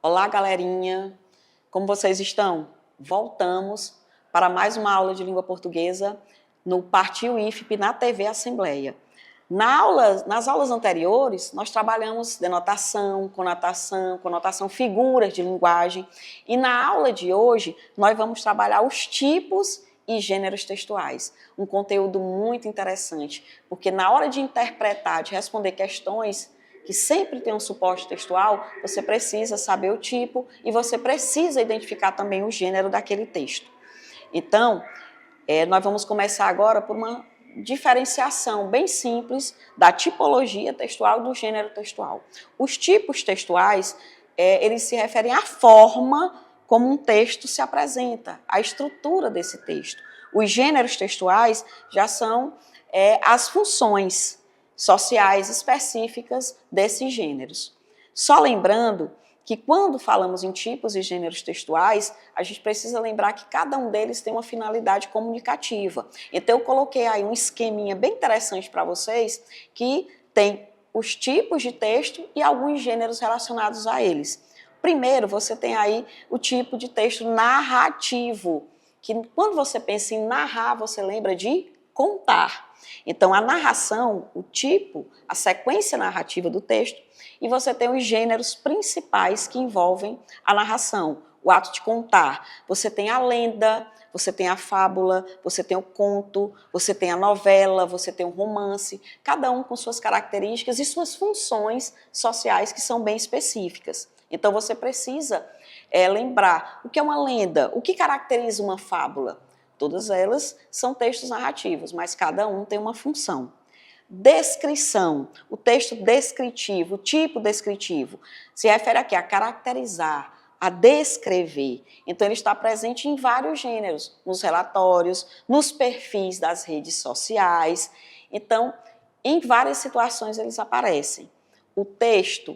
Olá, galerinha! Como vocês estão? Voltamos para mais uma aula de língua portuguesa no Partiu IFP na TV Assembleia. Nas aulas anteriores, nós trabalhamos denotação, conotação, figuras de linguagem. E na aula de hoje, nós vamos trabalhar os tipos e gêneros textuais. Um conteúdo muito interessante, porque na hora de interpretar, de responder questões que sempre tem um suporte textual, você precisa saber o tipo e você precisa identificar também o gênero daquele texto. Então, nós vamos começar agora por uma diferenciação bem simples da tipologia textual e do gênero textual. Os tipos textuais, eles se referem à forma como um texto se apresenta, a estrutura desse texto. Os gêneros textuais já são as funções sociais específicas desses gêneros. Só lembrando que quando falamos em tipos e gêneros textuais, a gente precisa lembrar que cada um deles tem uma finalidade comunicativa. Então eu coloquei aí um esqueminha bem interessante para vocês, que tem os tipos de texto e alguns gêneros relacionados a eles. Primeiro, você tem aí o tipo de texto narrativo, que quando você pensa em narrar, você lembra de contar. Então, a narração, o tipo, a sequência narrativa do texto, e você tem os gêneros principais que envolvem a narração, o ato de contar. Você tem a lenda, você tem a fábula, você tem o conto, você tem a novela, você tem o romance, cada um com suas características e suas funções sociais que são bem específicas. Então, você precisa lembrar o que é uma lenda, o que caracteriza uma fábula. Todas elas são textos narrativos, mas cada um tem uma função. Descrição, o texto descritivo, o tipo descritivo, se refere aqui a caracterizar, a descrever. Então, ele está presente em vários gêneros, nos relatórios, nos perfis das redes sociais. Então, em várias situações eles aparecem. O texto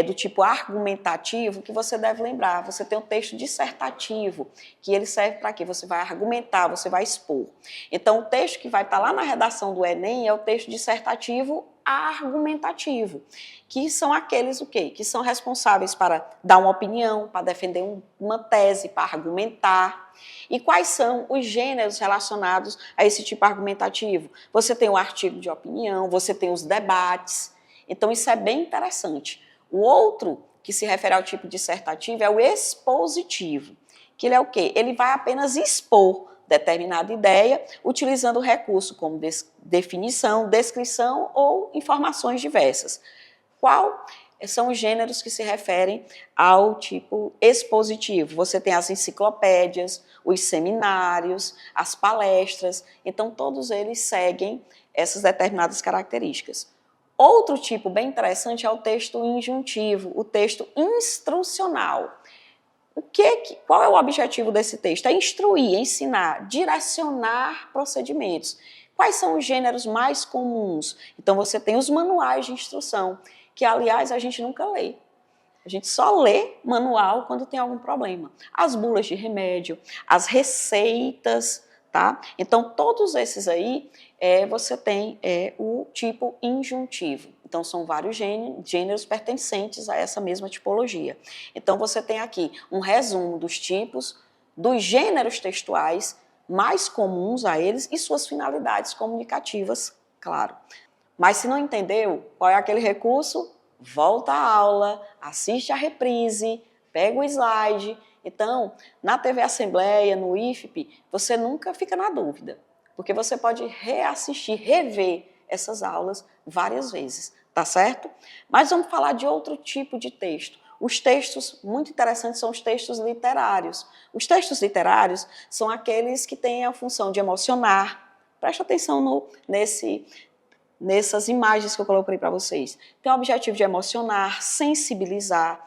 do tipo argumentativo, que você deve lembrar. Você tem um texto dissertativo, que ele serve para quê? Você vai argumentar, você vai expor. Então, o texto que vai estar lá na redação do Enem é o texto dissertativo argumentativo, que são aqueles o quê? Que são responsáveis para dar uma opinião, para defender uma tese, para argumentar. E quais são os gêneros relacionados a esse tipo argumentativo? Você tem o artigo de opinião, você tem os debates. Então, isso é bem interessante. O outro, que se refere ao tipo dissertativo, é o expositivo, que ele é o quê? Ele vai apenas expor determinada ideia, utilizando o recurso como definição, descrição ou informações diversas. Qual são os gêneros que se referem ao tipo expositivo? Você tem as enciclopédias, os seminários, as palestras, então todos eles seguem essas determinadas características. Outro tipo bem interessante é o texto injuntivo, o texto instrucional. Qual é o objetivo desse texto? É instruir, ensinar, direcionar procedimentos. Quais são os gêneros mais comuns? Então, você tem os manuais de instrução, que, aliás, a gente nunca lê. A gente só lê manual quando tem algum problema. As bulas de remédio, as receitas, tá? Então, todos esses aí, você tem o tipo injuntivo. Então, são vários gêneros pertencentes a essa mesma tipologia. Então, você tem aqui um resumo dos tipos, dos gêneros textuais mais comuns a eles e suas finalidades comunicativas, claro. Mas se não entendeu, qual é aquele recurso? Volta à aula, assiste a reprise, pega o slide. Então, na TV Assembleia, no IFP, você nunca fica na dúvida, porque você pode reassistir, rever essas aulas várias vezes, tá certo? Mas vamos falar de outro tipo de texto. Os textos muito interessantes são os textos literários. Os textos literários são aqueles que têm a função de emocionar. Presta atenção nessas imagens que eu coloquei para vocês. Tem o objetivo de emocionar, sensibilizar,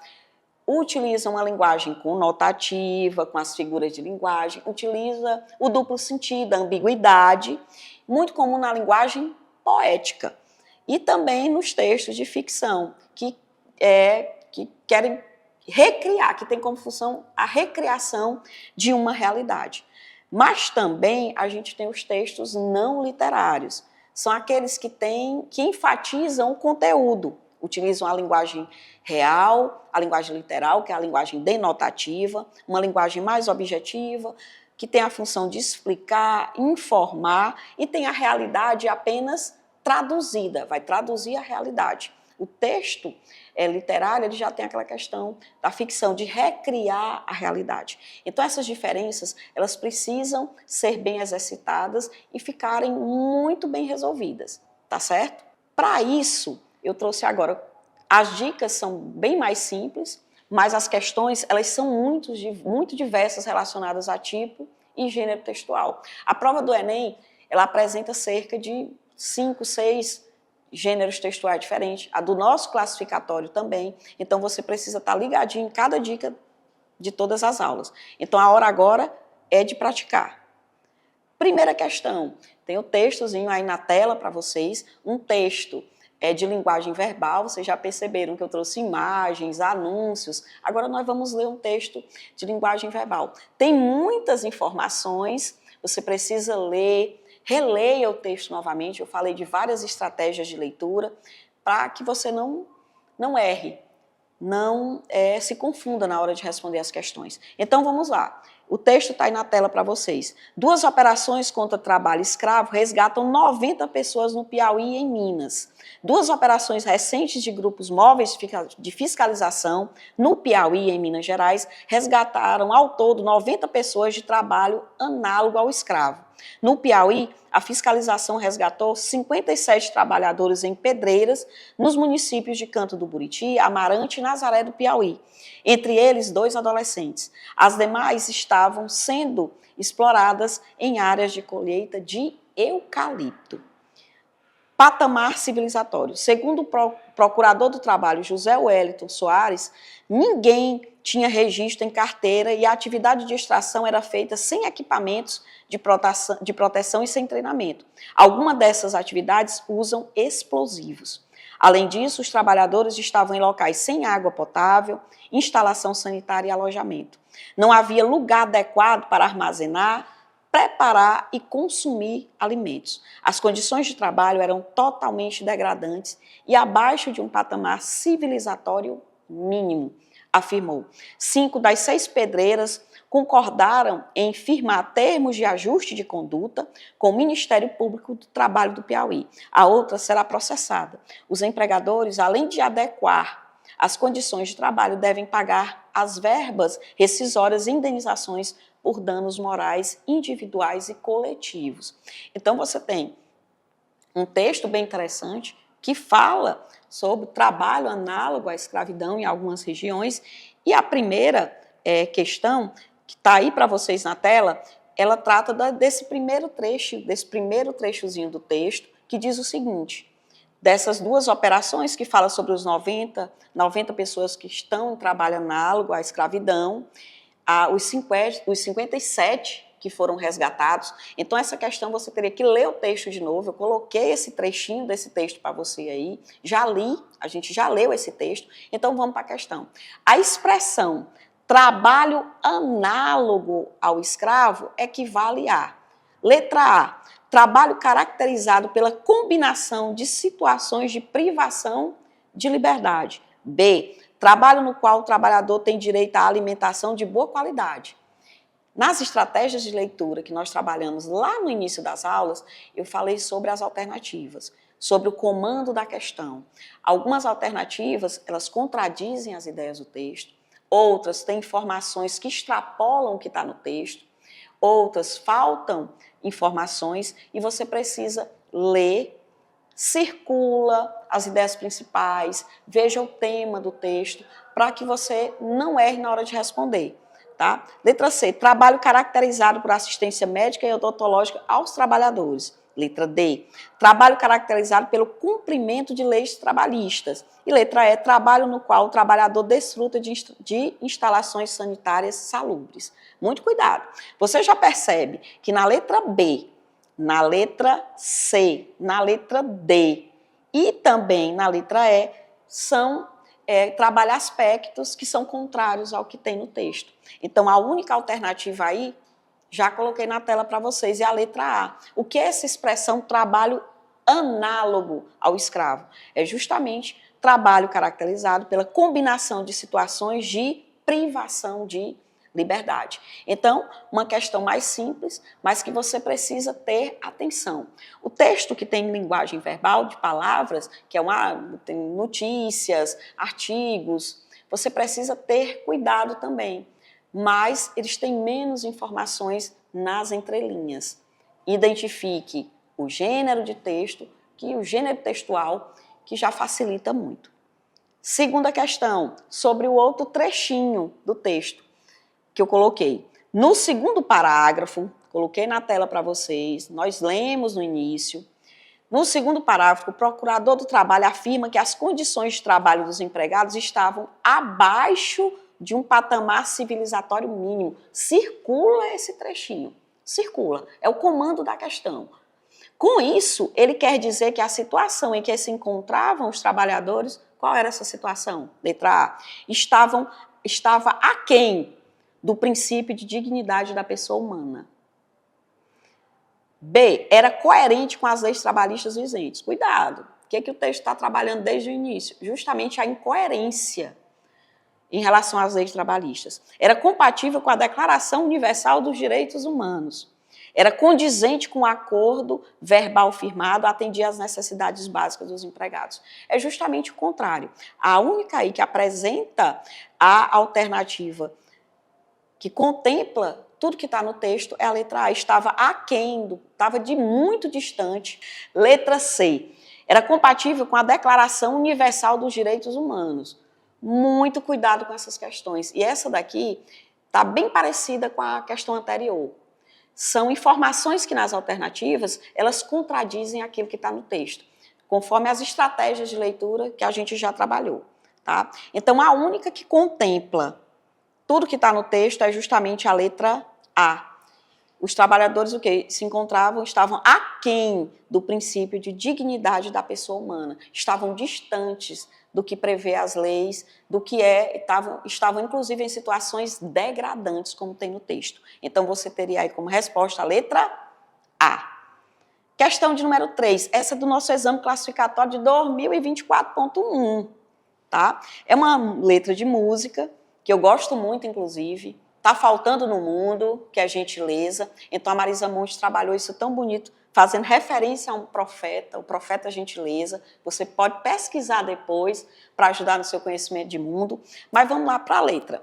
utiliza uma linguagem conotativa, com as figuras de linguagem, utiliza o duplo sentido, a ambiguidade, muito comum na linguagem poética. E também nos textos de ficção, que querem recriar, que tem como função a recriação de uma realidade. Mas também a gente tem os textos não literários. São aqueles que enfatizam o conteúdo. utilizam a linguagem real, a linguagem literal, que é a linguagem denotativa, uma linguagem mais objetiva, que tem a função de explicar, informar, e tem a realidade apenas traduzida, vai traduzir a realidade. O texto literário ele já tem aquela questão da ficção, de recriar a realidade. Então, essas diferenças, elas precisam ser bem exercitadas e ficarem muito bem resolvidas, tá certo? Para isso, eu trouxe agora, as dicas são bem mais simples, mas as questões, elas são muito diversas relacionadas a tipo e gênero textual. A prova do Enem, ela apresenta cerca de 5, 6 gêneros textuais diferentes, a do nosso classificatório também, então você precisa estar ligadinho em cada dica de todas as aulas. Então a hora agora é de praticar. Primeira questão, tem o textozinho aí na tela para vocês, um texto de linguagem verbal, vocês já perceberam que eu trouxe imagens, anúncios, agora nós vamos ler um texto de linguagem verbal. Tem muitas informações, você precisa ler, releia o texto novamente, eu falei de várias estratégias de leitura, para que você não erre, não se confunda na hora de responder as questões. Então vamos lá, o texto está aí na tela para vocês. 2 operações contra trabalho escravo resgatam 90 pessoas no Piauí e em Minas. 2 operações recentes de grupos móveis de fiscalização no Piauí e em Minas Gerais resgataram ao todo 90 pessoas de trabalho análogo ao escravo. No Piauí, a fiscalização resgatou 57 trabalhadores em pedreiras nos municípios de Canto do Buriti, Amarante e Nazaré do Piauí. Entre eles, 2 adolescentes. As demais estavam sendo exploradas em áreas de colheita de eucalipto. Patamar civilizatório. Segundo o procurador do trabalho, José Wellington Soares, ninguém tinha registro em carteira e a atividade de extração era feita sem equipamentos de proteção e sem treinamento. Algumas dessas atividades usam explosivos. Além disso, os trabalhadores estavam em locais sem água potável, instalação sanitária e alojamento. Não havia lugar adequado para armazenar, preparar e consumir alimentos. As condições de trabalho eram totalmente degradantes e abaixo de um patamar civilizatório mínimo, afirmou. 5 das 6 pedreiras concordaram em firmar termos de ajuste de conduta com o Ministério Público do Trabalho do Piauí. A outra será processada. Os empregadores, além de adequar as condições de trabalho, devem pagar as verbas rescisórias e indenizações por danos morais individuais e coletivos. Então você tem um texto bem interessante que fala sobre trabalho análogo à escravidão em algumas regiões, e a primeira questão, que está aí para vocês na tela, ela trata desse primeiro trechozinho do texto, que diz o seguinte: dessas 2 operações que fala sobre os 90 pessoas que estão em trabalho análogo à escravidão, os 57 que foram resgatados. Então, essa questão você teria que ler o texto de novo. Eu coloquei esse trechinho desse texto para você aí. Já li, a gente já leu esse texto. Então, vamos para a questão. A expressão trabalho análogo ao escravo equivale a: letra A, trabalho caracterizado pela combinação de situações de privação de liberdade. B, trabalho no qual o trabalhador tem direito à alimentação de boa qualidade. Nas estratégias de leitura que nós trabalhamos lá no início das aulas, eu falei sobre as alternativas, sobre o comando da questão. Algumas alternativas, elas contradizem as ideias do texto, outras têm informações que extrapolam o que está no texto, outras faltam informações e você precisa ler, circula as ideias principais, veja o tema do texto, para que você não erre na hora de responder. Tá? Letra C, trabalho caracterizado por assistência médica e odontológica aos trabalhadores. Letra D, trabalho caracterizado pelo cumprimento de leis trabalhistas. E letra E, trabalho no qual o trabalhador desfruta de instalações sanitárias salubres. Muito cuidado. Você já percebe que na letra B, na letra C, na letra D e também na letra E são trabalha aspectos que são contrários ao que tem no texto. Então, a única alternativa aí, já coloquei na tela para vocês, é a letra A. O que é essa expressão trabalho análogo ao escravo? É justamente trabalho caracterizado pela combinação de situações de privação de liberdade. Então, uma questão mais simples, mas que você precisa ter atenção. O texto que tem linguagem verbal de palavras, que tem notícias, artigos, você precisa ter cuidado também, mas eles têm menos informações nas entrelinhas. Identifique o gênero de texto, que o gênero textual, que já facilita muito. Segunda questão, sobre o outro trechinho do texto que eu coloquei. No segundo parágrafo, coloquei na tela para vocês, nós lemos no início. No segundo parágrafo, o procurador do trabalho afirma que as condições de trabalho dos empregados estavam abaixo de um patamar civilizatório mínimo. Circula esse trechinho. Circula. É o comando da questão. Com isso, ele quer dizer que a situação em que se encontravam os trabalhadores, qual era essa situação? Letra A. Estava aquém do princípio de dignidade da pessoa humana. B. Era coerente com as leis trabalhistas vigentes. Cuidado. O que o texto está trabalhando desde o início? Justamente a incoerência em relação às leis trabalhistas. Era compatível com a Declaração Universal dos Direitos Humanos. Era condizente com o acordo verbal firmado, atendia às necessidades básicas dos empregados. É justamente o contrário. A única aí que apresenta a alternativa que contempla tudo que está no texto é a letra A. Estava aquém, estava de muito distante. Letra C. Era compatível com a Declaração Universal dos Direitos Humanos. Muito cuidado com essas questões. E essa daqui está bem parecida com a questão anterior. São informações que nas alternativas, elas contradizem aquilo que está no texto, conforme as estratégias de leitura que a gente já trabalhou. Tá? Então, a única que contempla tudo que está no texto é justamente a letra A. Os trabalhadores estavam aquém do princípio de dignidade da pessoa humana, estavam distantes do que prevê as leis, estavam inclusive em situações degradantes, como tem no texto. Então, você teria aí como resposta a letra A. Questão de número 3, essa é do nosso exame classificatório de 2024.1, tá? É uma letra de música, que eu gosto muito, inclusive, está faltando no mundo, que é a gentileza. Então, a Marisa Monte trabalhou isso tão bonito, fazendo referência a um profeta, o profeta gentileza. Você pode pesquisar depois para ajudar no seu conhecimento de mundo. Mas vamos lá para a letra.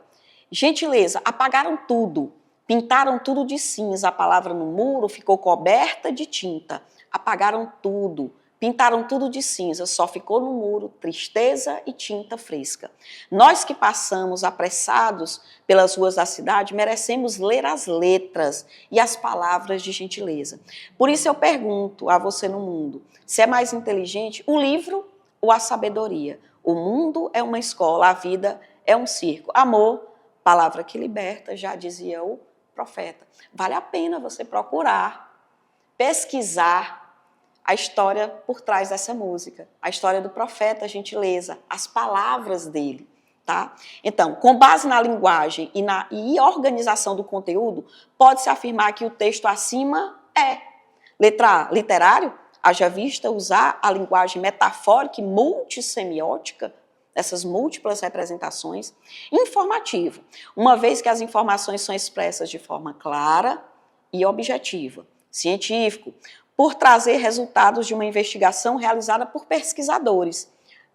Gentileza, apagaram tudo, pintaram tudo de cinza, a palavra no muro ficou coberta de tinta. Apagaram tudo. Pintaram tudo de cinza, só ficou no muro tristeza e tinta fresca. Nós que passamos apressados pelas ruas da cidade, merecemos ler as letras e as palavras de gentileza. Por isso eu pergunto a você no mundo, se é mais inteligente o livro ou a sabedoria? O mundo é uma escola, a vida é um circo. Amor, palavra que liberta, já dizia o profeta. Vale a pena você procurar, pesquisar a história por trás dessa música, a história do profeta, a gentileza, as palavras dele, tá? Então, com base na linguagem e organização do conteúdo, pode-se afirmar que o texto acima é letra A, literário, haja vista usar a linguagem metafórica e multissemiótica, essas múltiplas representações, informativo, uma vez que as informações são expressas de forma clara e objetiva, científico, por trazer resultados de uma investigação realizada por pesquisadores,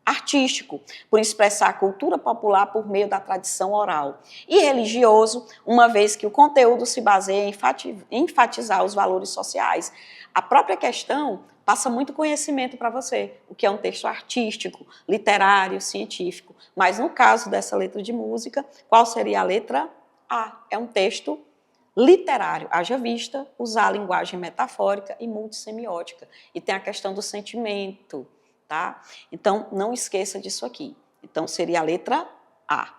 artístico, por expressar a cultura popular por meio da tradição oral, e religioso, uma vez que o conteúdo se baseia em enfatizar os valores sociais. A própria questão passa muito conhecimento para você, o que é um texto artístico, literário, científico. Mas no caso dessa letra de música, qual seria a letra A? É um texto literário, haja vista usar a linguagem metafórica e multissemiótica. E tem a questão do sentimento, tá? Então, não esqueça disso aqui. Então, seria a letra A.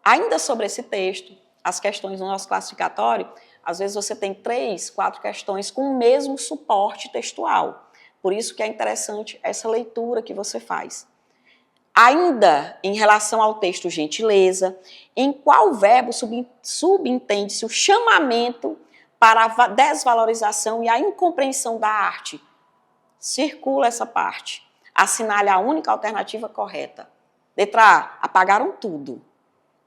Ainda sobre esse texto, as questões no nosso classificatório, às vezes você tem 3, 4 questões com o mesmo suporte textual. Por isso que é interessante essa leitura que você faz. Ainda em relação ao texto gentileza, em qual verbo subentende-se o chamamento para a desvalorização e a incompreensão da arte? Circula essa parte. Assinale a única alternativa correta. Letra A, apagaram tudo.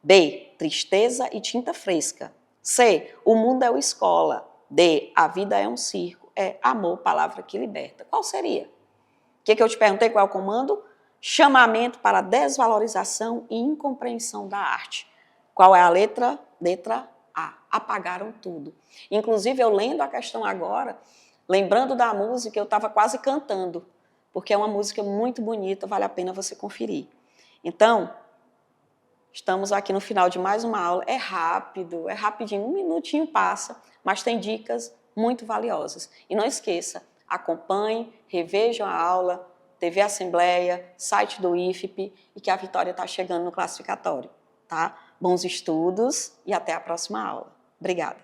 B, tristeza e tinta fresca. C, o mundo é uma escola. D, a vida é um circo. É amor, palavra que liberta. Qual seria? O que eu te perguntei, qual é o comando? Chamamento para desvalorização e incompreensão da arte. Qual é a letra? Letra A. Apagaram tudo. Inclusive, eu lendo a questão agora, lembrando da música, eu estava quase cantando, porque é uma música muito bonita, vale a pena você conferir. Então, estamos aqui no final de mais uma aula. É rápido, é rapidinho, 1 minutinho passa, mas tem dicas muito valiosas. E não esqueça, acompanhe, revejam a aula, TV Assembleia, site do IFP, e que a vitória está chegando no classificatório. Tá? Bons estudos e até a próxima aula. Obrigada.